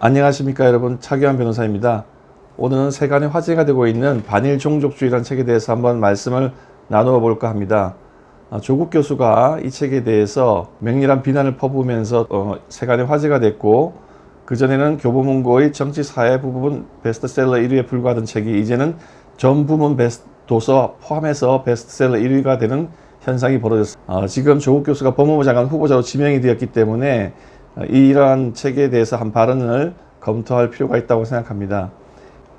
안녕하십니까 여러분, 차기환 변호사입니다. 오늘은 세간에 화제가 되고 있는 반일 종족주의라는 책에 대해서 한번 말씀을 나누어 볼까 합니다. 조국 교수가 이 책에 대해서 맹렬한 비난을 퍼부으면서 세간에 화제가 됐고, 그전에는 교보문고의 정치사회 부분 베스트셀러 1위에 불과하던 책이 이제는 전 부문 도서 포함해서 베스트셀러 1위가 되는 현상이 벌어졌습니다. 지금 조국 교수가 법무부 장관 후보자로 지명이 되었기 때문에 이러한 책에 대해서 한 발언을 검토할 필요가 있다고 생각합니다.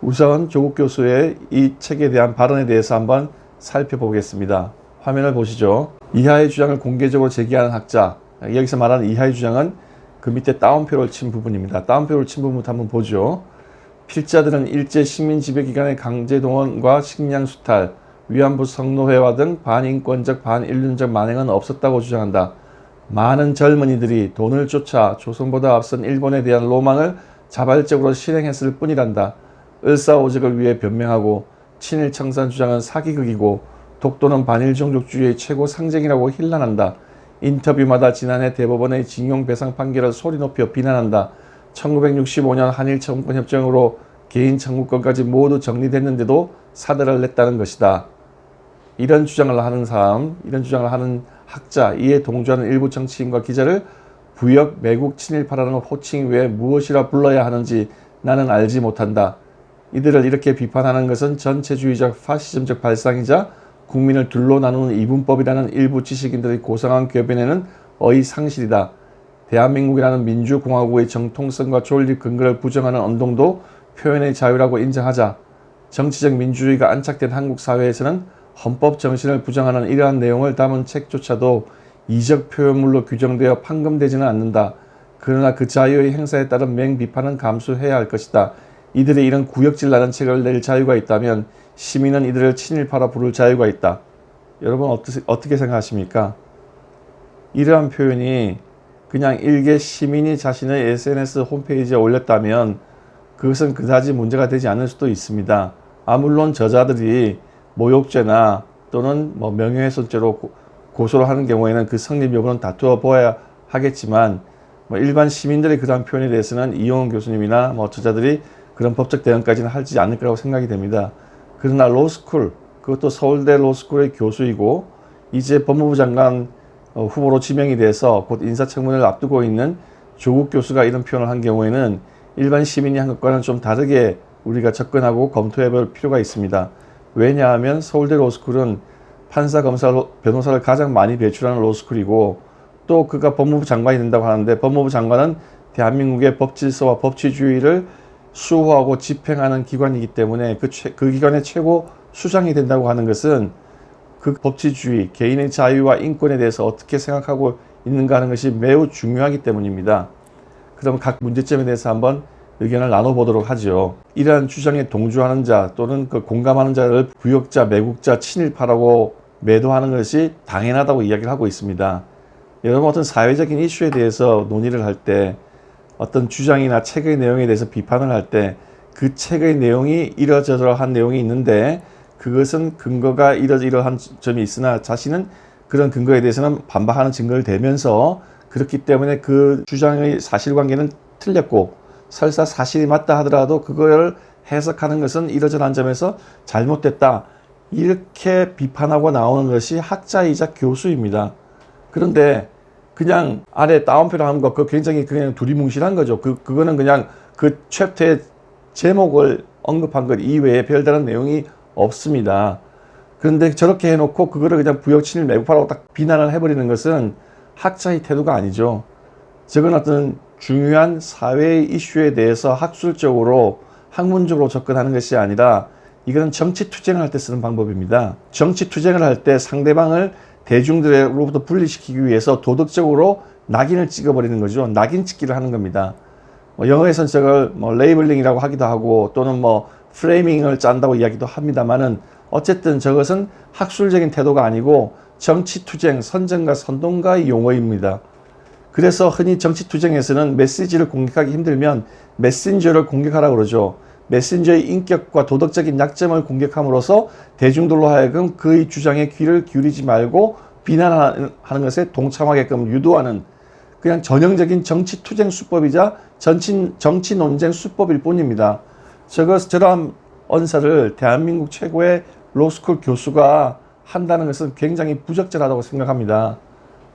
우선 조국 교수의 이 책에 대한 발언에 대해서 한번 살펴보겠습니다. 화면을 보시죠. 이하의 주장을 공개적으로 제기하는 학자, 여기서 말하는 이하의 주장은 그 밑에 따옴표를 친 부분입니다. 따옴표를 친 부분부터 한번 보죠. 필자들은 일제 식민지배기간의 강제동원과 식량수탈, 위안부 성노회와 등 반인권적 반인륜적 만행은 없었다고 주장한다. 많은 젊은이들이 돈을 쫓아 조선보다 앞선 일본에 대한 로망을 자발적으로 실행했을 뿐이란다. 을사오적을 위해 변명하고 친일 청산 주장은 사기극이고 독도는 반일 종족주의의 최고 상징이라고 힐난한다. 인터뷰마다 지난해 대법원의 징용 배상 판결을 소리 높여 비난한다. 1965년 한일 청구권협정으로 개인 청구권까지 모두 정리됐는데도 사들을 냈다는 것이다. 이런 주장을 하는 사람, 이런 주장을 하는 학자, 이에 동조하는 일부 정치인과 기자를 부역 매국 친일파라는 호칭 외에 무엇이라 불러야 하는지 나는 알지 못한다. 이들을 이렇게 비판하는 것은 전체주의적 파시즘적 발상이자 국민을 둘로 나누는 이분법이라는 일부 지식인들의 고상한 궤변에는 어이상실이다. 대한민국이라는 민주공화국의 정통성과 존립 근거를 부정하는 언동도 표현의 자유라고 인정하자. 정치적 민주주의가 안착된 한국 사회에서는 헌법 정신을 부정하는 이러한 내용을 담은 책조차도 이적 표현물로 규정되어 판금되지는 않는다. 그러나 그 자유의 행사에 따른 맹비판은 감수해야 할 것이다. 이들이 이런 구역질 나는 책을 낼 자유가 있다면 시민은 이들을 친일파라 부를 자유가 있다. 여러분 어떻게 생각하십니까? 이러한 표현이 그냥 일개 시민이 자신의 SNS 홈페이지에 올렸다면 그것은 그다지 문제가 되지 않을 수도 있습니다. 물론 저자들이 모욕죄나 또는 명예훼손죄로 고소를 하는 경우에는 그 성립 여부는 다투어 보아야 하겠지만, 일반 시민들의 그러한 표현에 대해서는 이용훈 교수님이나 저자들이 그런 법적 대응까지는 하지 않을 거라고 생각이 됩니다. 그러나 로스쿨, 그것도 서울대 로스쿨의 교수이고 이제 법무부 장관 후보로 지명이 돼서 곧 인사청문회를 앞두고 있는 조국 교수가 이런 표현을 한 경우에는 일반 시민이 한 것과는 좀 다르게 우리가 접근하고 검토해 볼 필요가 있습니다. 왜냐하면 서울대 로스쿨은 판사, 검사, 변호사를 가장 많이 배출하는 로스쿨이고, 또 그가 법무부 장관이 된다고 하는데 법무부 장관은 대한민국의 법질서와 법치주의를 수호하고 집행하는 기관이기 때문에 그 기관의 최고 수장이 된다고 하는 것은 그 법치주의, 개인의 자유와 인권에 대해서 어떻게 생각하고 있는가 하는 것이 매우 중요하기 때문입니다. 그럼 각 문제점에 대해서 한번 의견을 나눠보도록 하죠. 이러한 주장에 동조하는 자 또는 그 공감하는 자를 부역자, 매국자, 친일파라고 매도하는 것이 당연하다고 이야기를 하고 있습니다. 여러분, 어떤 사회적인 이슈에 대해서 논의를 할 때, 어떤 주장이나 책의 내용에 대해서 비판을 할 때 그 책의 내용이 이러저러한 내용이 있는데 그것은 근거가 이러이러한 점이 있으나 자신은 그런 근거에 대해서는 반박하는 증거를 대면서 그렇기 때문에 그 주장의 사실관계는 틀렸고 설사 사실이 맞다 하더라도 그걸 해석하는 것은 이러저러한 점에서 잘못됐다, 이렇게 비판하고 나오는 것이 학자이자 교수입니다. 그런데 그냥 아래 따옴표를 한 거, 그거 굉장히 그냥 두리뭉실한 거죠. 그거는 그냥 그 챕터의 제목을 언급한 것 이외에 별다른 내용이 없습니다. 그런데 저렇게 해놓고 그거를 그냥 부역친일 매국파라고 딱 비난을 해버리는 것은 학자의 태도가 아니죠. 저건 어떤 중요한 사회의 이슈에 대해서 학술적으로 학문적으로 접근하는 것이 아니라 이거는 정치투쟁을 할 때 쓰는 방법입니다. 정치투쟁을 할 때 상대방을 대중들로부터 분리시키기 위해서 도덕적으로 낙인을 찍어버리는 거죠. 낙인 찍기를 하는 겁니다. 영어에서는 저걸 레이블링이라고 하기도 하고 또는 프레이밍을 짠다고 이야기도 합니다만은 어쨌든 저것은 학술적인 태도가 아니고 정치투쟁, 선전과 선동가의 용어입니다. 그래서 흔히 정치투쟁에서는 메시지를 공격하기 힘들면 메신저를 공격하라고 그러죠. 메신저의 인격과 도덕적인 약점을 공격함으로써 대중들로 하여금 그의 주장에 귀를 기울이지 말고 비난하는 것에 동참하게끔 유도하는 그냥 전형적인 정치 투쟁 수법이자 정치 논쟁 수법일 뿐입니다. 저러한 언사를 대한민국 최고의 로스쿨 교수가 한다는 것은 굉장히 부적절하다고 생각합니다.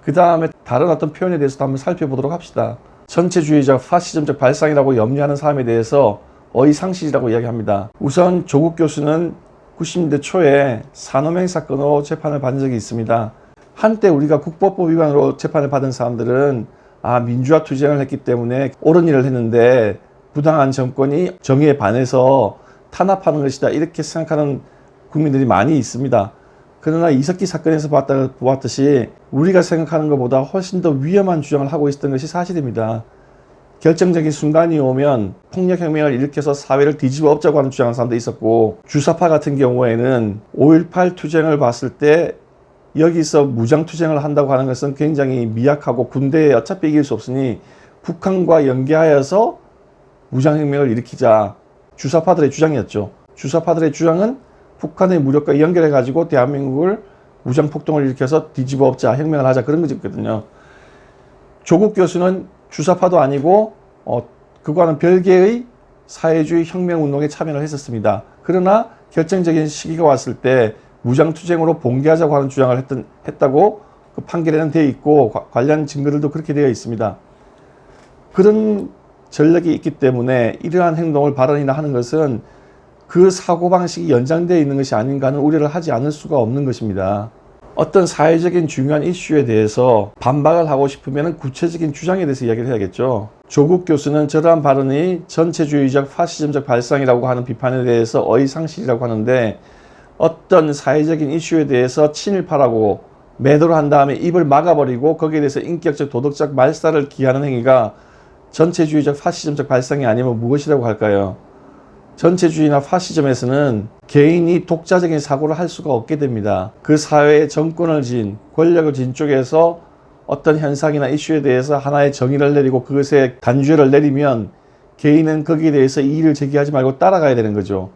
그 다음에 다른 어떤 표현에 대해서도 한번 살펴보도록 합시다. 전체주의적 파시즘적 발상이라고 염려하는 사람에 대해서 어이상실이라고 이야기합니다. 우선 조국 교수는 90년대 초에 산호맹 사건으로 재판을 받은 적이 있습니다. 한때 우리가 국법법 위반으로 재판을 받은 사람들은 민주화 투쟁을 했기 때문에 옳은 일을 했는데 부당한 정권이 정의에 반해서 탄압하는 것이다, 이렇게 생각하는 국민들이 많이 있습니다. 그러나 이석기 사건에서 보았듯이 우리가 생각하는 것보다 훨씬 더 위험한 주장을 하고 있었던 것이 사실입니다. 결정적인 순간이 오면 폭력혁명을 일으켜서 사회를 뒤집어 엎자고 하는 주장하는 사람도 있었고, 주사파 같은 경우에는 5.18 투쟁을 봤을 때 여기서 무장투쟁을 한다고 하는 것은 굉장히 미약하고 군대에 어차피 이길 수 없으니 북한과 연계하여서 무장혁명을 일으키자, 주사파들의 주장이었죠. 주사파들의 주장은 북한의 무력과 연결해가지고 대한민국을 무장폭동을 일으켜서 뒤집어 엎자, 혁명을 하자, 그런 거거든요. 조국 교수는 주사파도 아니고 그거와는 별개의 사회주의 혁명운동에 참여를 했었습니다. 그러나 결정적인 시기가 왔을 때 무장투쟁으로 봉기하자고 하는 주장을 했다고 그 판결에는 되어 있고, 관련 증거들도 그렇게 되어 있습니다. 그런 전력이 있기 때문에 이러한 행동을 발언이나 하는 것은 그 사고방식이 연장되어 있는 것이 아닌가 하는 우려를 하지 않을 수가 없는 것입니다. 어떤 사회적인 중요한 이슈에 대해서 반박을 하고 싶으면 구체적인 주장에 대해서 이야기를 해야겠죠. 조국 교수는 저러한 발언이 전체주의적 파시즘적 발상이라고 하는 비판에 대해서 어이상실이라고 하는데, 어떤 사회적인 이슈에 대해서 친일파라고 매도를 한 다음에 입을 막아버리고 거기에 대해서 인격적 도덕적 말살을 기하는 행위가 전체주의적 파시즘적 발상이 아니면 무엇이라고 할까요? 전체주의나 파시즘에서는 개인이 독자적인 사고를 할 수가 없게 됩니다. 그 사회의 정권을 진, 권력을 진 쪽에서 어떤 현상이나 이슈에 대해서 하나의 정의를 내리고 그것에 단죄를 내리면 개인은 거기에 대해서 이의를 제기하지 말고 따라가야 되는 거죠.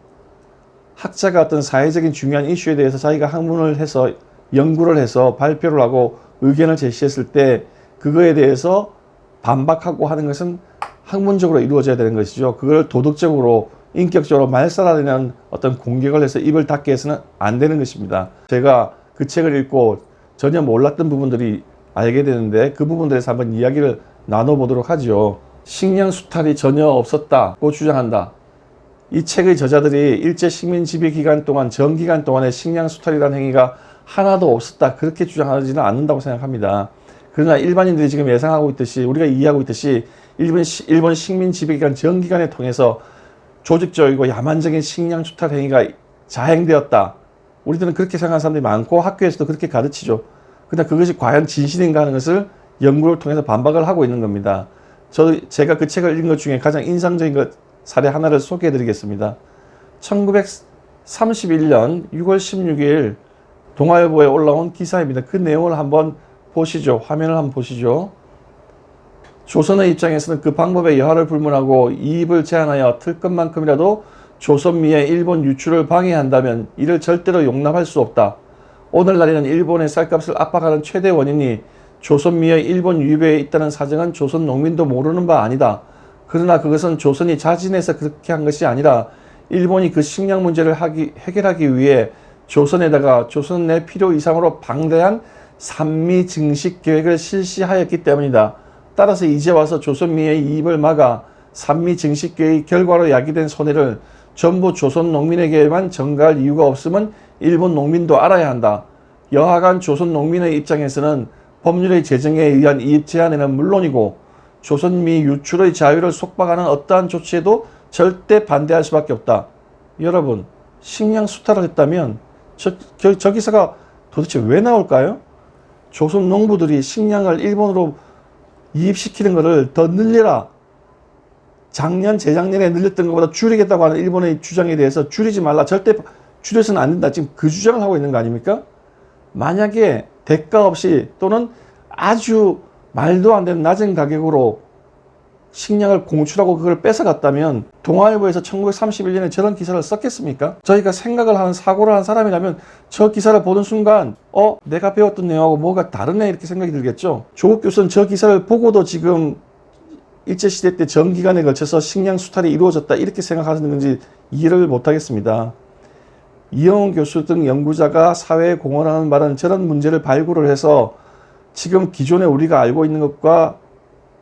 학자가 어떤 사회적인 중요한 이슈에 대해서 자기가 학문을 해서 연구를 해서 발표를 하고 의견을 제시했을 때 그거에 대해서 반박하고 하는 것은 학문적으로 이루어져야 되는 것이죠. 그걸 도덕적으로 인격적으로 말살하려는 어떤 공격을 해서 입을 닫게 해서는 안 되는 것입니다. 제가 그 책을 읽고 전혀 몰랐던 부분들이 알게 되는데 그 부분들에서 한번 이야기를 나눠보도록 하죠. 식량 수탈이 전혀 없었다고 주장한다. 이 책의 저자들이 일제 식민 지배 기간 동안, 전기간 동안에 식량 수탈이라는 행위가 하나도 없었다, 그렇게 주장하지는 않는다고 생각합니다. 그러나 일반인들이 지금 예상하고 있듯이, 우리가 이해하고 있듯이 일본 식민 지배 기간 전기간에 통해서 조직적이고 야만적인 식량 수탈 행위가 자행되었다, 우리들은 그렇게 생각하는 사람들이 많고 학교에서도 그렇게 가르치죠. 그러나 그것이 과연 진실인가 하는 것을 연구를 통해서 반박을 하고 있는 겁니다. 제가 그 책을 읽은 것 중에 가장 인상적인 사례 하나를 소개해 드리겠습니다. 1931년 6월 16일 동아일보에 올라온 기사입니다. 그 내용을 한번 보시죠. 화면을 한번 보시죠. 조선의 입장에서는 그 방법에 여하를 불문하고 이입을 제한하여 틀 것만큼이라도 조선미의 일본 유출을 방해한다면 이를 절대로 용납할 수 없다. 오늘날에는 일본의 쌀값을 압박하는 최대 원인이 조선미의 일본 유입에 있다는 사정은 조선 농민도 모르는 바 아니다. 그러나 그것은 조선이 자진해서 그렇게 한 것이 아니라 일본이 그 식량 문제를 해결하기 위해 조선에다가 조선 내 필요 이상으로 방대한 산미 증식 계획을 실시하였기 때문이다. 따라서 이제 와서 조선미의 이입을 막아 산미 증식 계획의 결과로 야기된 손해를 전부 조선 농민에게만 전가할 이유가 없음은 일본 농민도 알아야 한다. 여하간 조선 농민의 입장에서는 법률의 제정에 의한 이입 제한에는 물론이고 조선미 유출의 자유를 속박하는 어떠한 조치에도 절대 반대할 수밖에 없다. 여러분, 식량 수탈을 했다면 저 기사가 도대체 왜 나올까요? 조선 농부들이 식량을 일본으로 이입시키는 것을 더 늘려라, 작년 재작년에 늘렸던 것보다 줄이겠다고 하는 일본의 주장에 대해서 줄이지 말라, 절대 줄여서는 안 된다, 지금 그 주장을 하고 있는 거 아닙니까? 만약에 대가 없이 또는 아주 말도 안 되는 낮은 가격으로 식량을 공출하고 그걸 뺏어갔다면 동아일보에서 1931년에 저런 기사를 썼겠습니까? 저희가 생각을 하는 사고를 한 사람이라면 저 기사를 보는 순간 내가 배웠던 내용하고 뭐가 다르네 이렇게 생각이 들겠죠. 조국 교수는 저 기사를 보고도 지금 일제시대 때 전기간에 걸쳐서 식량 수탈이 이루어졌다 이렇게 생각하는 건지 이해를 못하겠습니다. 이영훈 교수 등 연구자가 사회에 공헌하는 말은 저런 문제를 발굴을 해서 지금 기존에 우리가 알고 있는 것과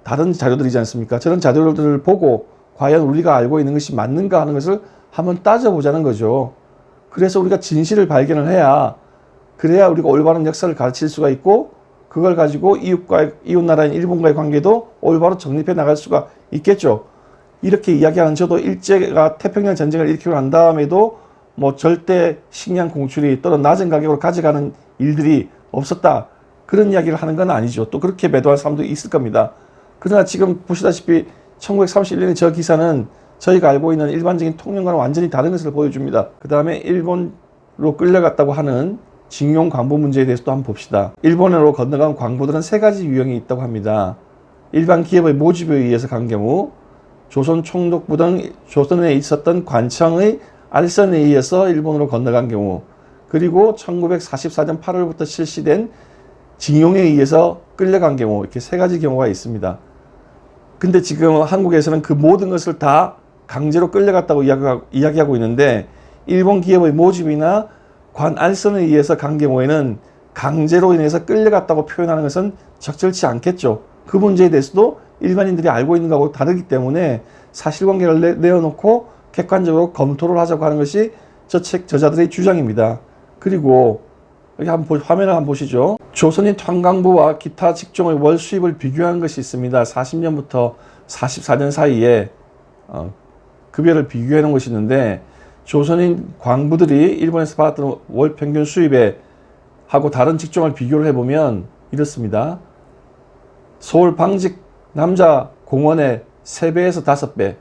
다른 자료들이지 않습니까? 저런 자료들을 보고 과연 우리가 알고 있는 것이 맞는가 하는 것을 한번 따져보자는 거죠. 그래서 우리가 진실을 발견을 해야 그래야 우리가 올바른 역사를 가르칠 수가 있고 그걸 가지고 이웃 나라인 일본과의 관계도 올바로 정립해 나갈 수가 있겠죠. 이렇게 이야기하는 저도 일제가 태평양 전쟁을 일으키고 난 다음에도 뭐 절대 식량 공출이 또는 낮은 가격으로 가져가는 일들이 없었다. 그런 이야기를 하는 건 아니죠. 또 그렇게 매도할 사람도 있을 겁니다. 그러나 지금 보시다시피 1931년의 저 기사는 저희가 알고 있는 일반적인 통념과는 완전히 다른 것을 보여줍니다. 그 다음에 일본으로 끌려갔다고 하는 징용 광부 문제에 대해서도 한번 봅시다. 일본으로 건너간 광부들은 세 가지 유형이 있다고 합니다. 일반 기업의 모집에 의해서 간 경우, 조선 총독부 등 조선에 있었던 관청의 알선에 의해서 일본으로 건너간 경우, 그리고 1944년 8월부터 실시된 징용에 의해서 끌려간 경우, 이렇게 세 가지 경우가 있습니다. 근데 지금 한국에서는 그 모든 것을 다 강제로 끌려갔다고 이야기하고 있는데 일본 기업의 모집이나 관알선에 의해서 간 경우에는 강제로 인해서 끌려갔다고 표현하는 것은 적절치 않겠죠. 그 문제에 대해서도 일반인들이 알고 있는 것하고 다르기 때문에 사실관계를 내어놓고 객관적으로 검토를 하자고 하는 것이 저 책 저자들의 주장입니다. 그리고 여기 화면을 한번 보시죠. 조선인 탄광부와 기타 직종의 월 수입을 비교한 것이 있습니다. 40년부터 44년 사이에 급여를 비교해 놓은 것이 있는데 조선인 광부들이 일본에서 받았던 월 평균 수입에 하고 다른 직종을 비교를 해보면 이렇습니다. 서울 방직 남자 공원의 3배에서 5배,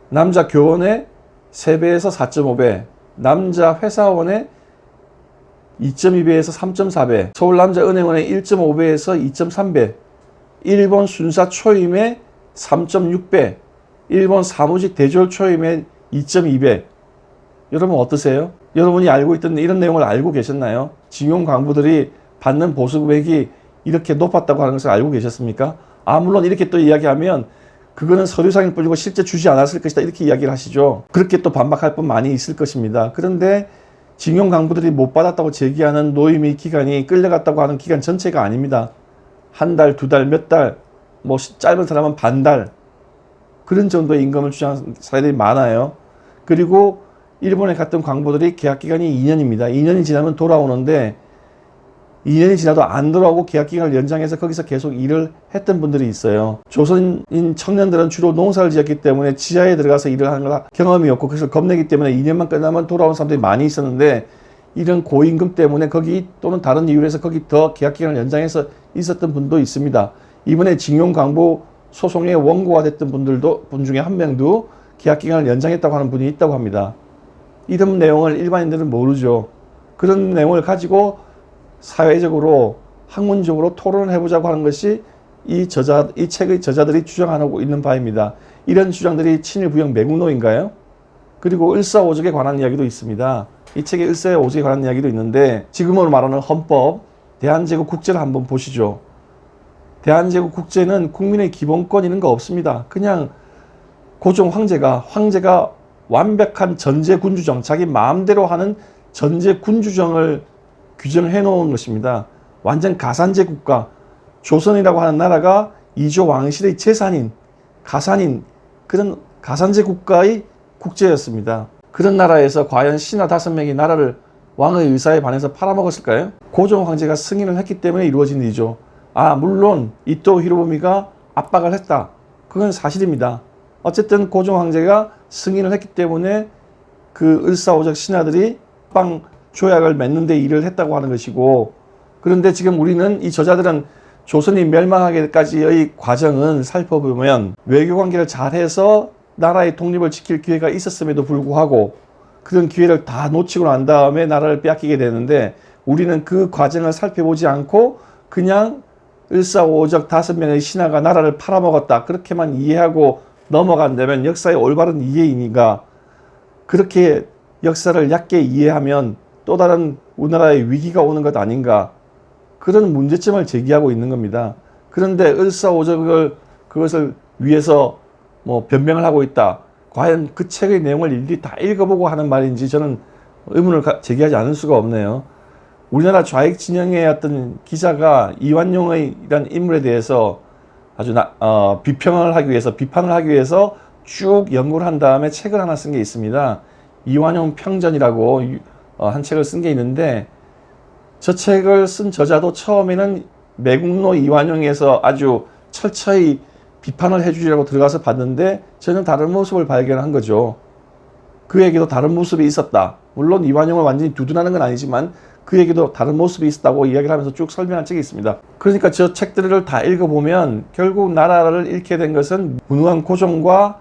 남자 교원의 3배에서 4.5배, 남자 회사원의 2.2배에서 3.4배, 서울 남자 은행원의 1.5배에서 2.3배, 일본 순사 초임의 3.6배, 일본 사무직 대졸 초임의 2.2배. 여러분 어떠세요? 여러분이 알고 있던 이런 내용을 알고 계셨나요? 징용 광부들이 받는 보수금액이 이렇게 높았다고 하는 것을 알고 계셨습니까? 물론 이렇게 또 이야기하면 그거는 서류상일 뿐이고 실제 주지 않았을 것이다 이렇게 이야기를 하시죠. 그렇게 또 반박할 분 많이 있을 것입니다. 그런데 징용 광부들이 못 받았다고 제기하는 노임의 기간이 끌려갔다고 하는 기간 전체가 아닙니다. 한 달, 두 달, 몇 달, 뭐 짧은 사람은 반달, 그런 정도의 임금을 주장하는 사례들이 많아요. 그리고 일본에 갔던 광부들이 계약기간이 2년입니다. 2년이 지나면 돌아오는데 2년이 지나도 안 돌아오고 계약기간을 연장해서 거기서 계속 일을 했던 분들이 있어요. 조선인 청년들은 주로 농사를 지었기 때문에 지하에 들어가서 일을 하는 걸 경험이 없고 그래서 겁내기 때문에 2년만 끝나면 돌아온 사람들이 많이 있었는데 이런 고임금 때문에 거기 또는 다른 이유로 해서 거기 더 계약기간을 연장해서 있었던 분도 있습니다. 이번에 징용 광부 소송의 원고가 됐던 분 중에 한 명도 계약기간을 연장했다고 하는 분이 있다고 합니다. 이런 내용을 일반인들은 모르죠. 그런 내용을 가지고 사회적으로 학문적으로 토론을 해보자고 하는 것이 이 책의 저자들이 주장하고 있는 바입니다. 이런 주장들이 친일부역 매국노인가요? 그리고 을사오적에 관한 이야기도 있습니다. 이 책에 을사오적에 관한 이야기도 있는데 지금으로 말하는 헌법, 대한제국 국제를 한번 보시죠. 대한제국 국제는 국민의 기본권 이런 거 없습니다. 그냥 고종 황제가 완벽한 전제군주정, 자기 마음대로 하는 전제군주정을 규정해 놓은 것입니다. 완전 가산제 국가, 조선이라고 하는 나라가 이조 왕실의 재산인, 가산인 그런 가산제 국가의 국제였습니다. 그런 나라에서 과연 신하 5명이 나라를 왕의 의사에 반해서 팔아먹었을까요? 고종 황제가 승인을 했기 때문에 이루어진 일이죠. 물론 이토 히로부미가 압박을 했다. 그건 사실입니다. 어쨌든 고종 황제가 승인을 했기 때문에 그 을사오적 신하들이 합방 조약을 맺는 데 일을 했다고 하는 것이고, 그런데 지금 우리는 이 저자들은 조선이 멸망하기까지의 과정은 살펴보면 외교관계를 잘해서 나라의 독립을 지킬 기회가 있었음에도 불구하고 그런 기회를 다 놓치고 난 다음에 나라를 빼앗기게 되는데 우리는 그 과정을 살펴보지 않고 그냥 을사오적 5명의 신하가 나라를 팔아먹었다. 그렇게만 이해하고 넘어간다면 역사의 올바른 이해인가? 그렇게 역사를 얕게 이해하면 또 다른 우리나라의 위기가 오는 것 아닌가? 그런 문제점을 제기하고 있는 겁니다. 그런데 을사오적을 그것을 위해서 뭐 변명을 하고 있다. 과연 그 책의 내용을 일일이 다 읽어보고 하는 말인지 저는 의문을 제기하지 않을 수가 없네요. 우리나라 좌익 진영의 어떤 기자가 이완용이라는 인물에 대해서 아주 비판을 하기 위해서 쭉 연구를 한 다음에 책을 하나 쓴 게 있습니다. 이완용 평전이라고 한 책을 쓴 게 있는데, 저 책을 쓴 저자도 처음에는 매국노 이완용에서 아주 철저히 비판을 해주려고 들어가서 봤는데 저는 다른 모습을 발견한 거죠. 그에게도 다른 모습이 있었다. 물론 이완용을 완전히 두둔하는 건 아니지만 그에게도 다른 모습이 있었다고 이야기를 하면서 쭉 설명한 책이 있습니다. 그러니까 저 책들을 다 읽어보면 결국 나라를 잃게 된 것은 무능한 고종과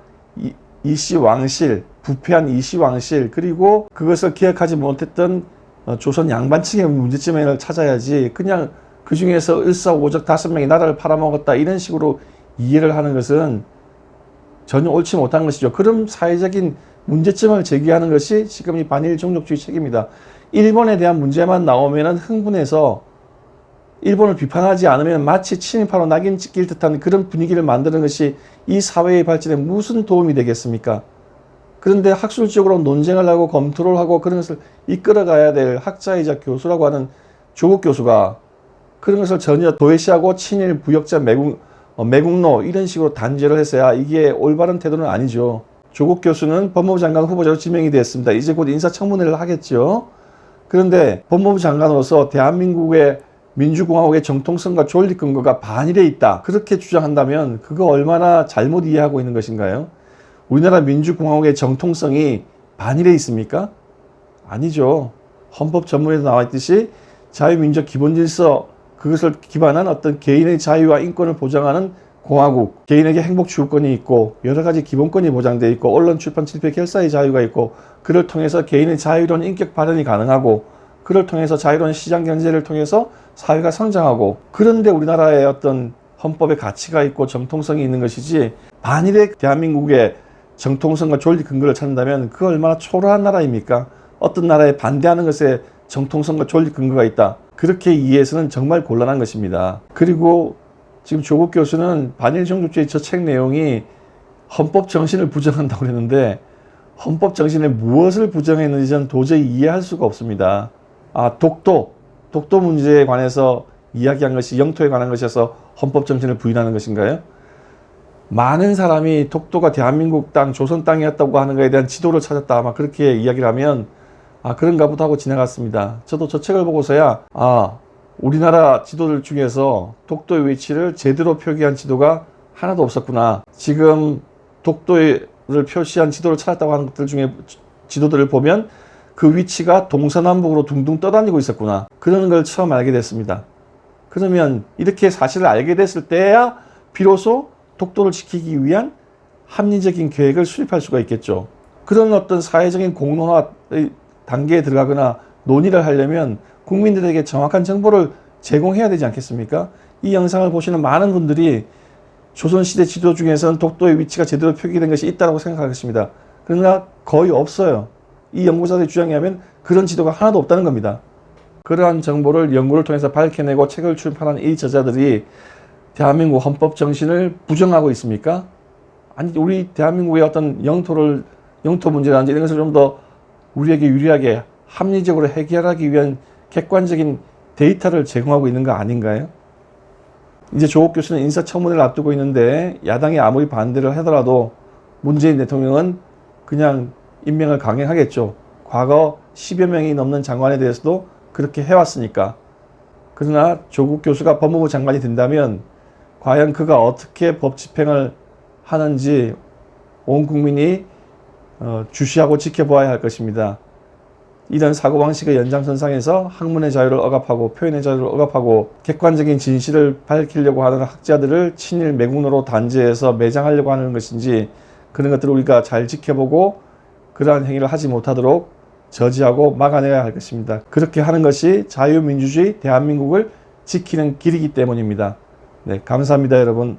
이씨왕실, 부패한 이씨왕실, 그리고 그것을 기억하지 못했던 조선 양반층의 문제점을 찾아야지, 그냥 그 중에서 을사오적 5명이 나라를 팔아먹었다 이런 식으로 이해를 하는 것은 전혀 옳지 못한 것이죠. 그럼 사회적인 문제점을 제기하는 것이 지금 이 반일 종족주의 책입니다. 일본에 대한 문제만 나오면 흥분해서 일본을 비판하지 않으면 마치 친일파로 낙인 찍힐 듯한 그런 분위기를 만드는 것이 이 사회의 발전에 무슨 도움이 되겠습니까? 그런데 학술적으로 논쟁을 하고 검토를 하고 그런 것을 이끌어가야 될 학자이자 교수라고 하는 조국 교수가 그런 것을 전혀 도외시하고 친일 부역자 매국노 이런 식으로 단죄를 했어야 이게 올바른 태도는 아니죠. 조국 교수는 법무부 장관 후보자로 지명이 됐습니다. 이제 곧 인사청문회를 하겠죠. 그런데 법무부 장관으로서 대한민국의 민주공화국의 정통성과 존립 근거가 반일에 있다, 그렇게 주장한다면 그거 얼마나 잘못 이해하고 있는 것인가요? 우리나라 민주공화국의 정통성이 반일에 있습니까? 아니죠. 헌법 전문에도 나와 있듯이 자유민주적 기본질서, 그것을 기반한 어떤 개인의 자유와 인권을 보장하는 공화국, 개인에게 행복 추구권이 있고 여러 가지 기본권이 보장되어 있고 언론 출판 집회 결사의 자유가 있고, 그를 통해서 개인의 자유로운 인격 발현이 가능하고, 그를 통해서 자유로운 시장 경제를 통해서 사회가 성장하고, 그런데 우리나라의 어떤 헌법의 가치가 있고 정통성이 있는 것이지, 반일의 대한민국의 정통성과 존립 근거를 찾는다면 그 얼마나 초라한 나라입니까? 어떤 나라에 반대하는 것에 정통성과 존립 근거가 있다, 그렇게 이해해서는 정말 곤란한 것입니다. 그리고 지금 조국 교수는 반일 종족주의 저 책 내용이 헌법 정신을 부정한다고 그랬는데, 헌법 정신에 무엇을 부정했는지 저는 도저히 이해할 수가 없습니다. 독도 문제에 관해서 이야기한 것이 영토에 관한 것이어서 헌법 정신을 부인하는 것인가요? 많은 사람이 독도가 대한민국 땅, 조선 땅이었다고 하는 것에 대한 지도를 찾았다, 아마 그렇게 이야기를 하면 그런가 보다 하고 지나갔습니다. 저도 저 책을 보고서야 우리나라 지도들 중에서 독도의 위치를 제대로 표기한 지도가 하나도 없었구나. 지금 독도를 표시한 지도를 찾았다고 하는 것들 중에 지도들을 보면 그 위치가 동서남북으로 둥둥 떠다니고 있었구나, 그런 걸 처음 알게 됐습니다. 그러면 이렇게 사실을 알게 됐을 때야 비로소 독도를 지키기 위한 합리적인 계획을 수립할 수가 있겠죠. 그런 어떤 사회적인 공론화의 단계에 들어가거나 논의를 하려면 국민들에게 정확한 정보를 제공해야 되지 않겠습니까? 이 영상을 보시는 많은 분들이 조선시대 지도 중에서는 독도의 위치가 제대로 표기된 것이 있다고 생각하겠습니다. 그러나 거의 없어요. 이 연구자들의 주장에 의하면 그런 지도가 하나도 없다는 겁니다. 그러한 정보를 연구를 통해서 밝혀내고 책을 출판한 이 저자들이 대한민국 헌법 정신을 부정하고 있습니까? 아니, 우리 대한민국의 어떤 영토 문제라든지 이런 것을 좀 더 우리에게 유리하게 합리적으로 해결하기 위한 객관적인 데이터를 제공하고 있는 거 아닌가요? 이제 조국 교수는 인사청문회를 앞두고 있는데 야당이 아무리 반대를 하더라도 문재인 대통령은 그냥 임명을 강행하겠죠. 과거 10여 명이 넘는 장관에 대해서도 그렇게 해왔으니까. 그러나 조국 교수가 법무부 장관이 된다면 과연 그가 어떻게 법 집행을 하는지 온 국민이 주시하고 지켜보아야 할 것입니다. 이런 사고방식의 연장선상에서 학문의 자유를 억압하고 표현의 자유를 억압하고 객관적인 진실을 밝히려고 하는 학자들을 친일 매국노로 단죄해서 매장하려고 하는 것인지, 그런 것들을 우리가 잘 지켜보고 그러한 행위를 하지 못하도록 저지하고 막아내야 할 것입니다. 그렇게 하는 것이 자유민주주의 대한민국을 지키는 길이기 때문입니다. 네, 감사합니다, 여러분.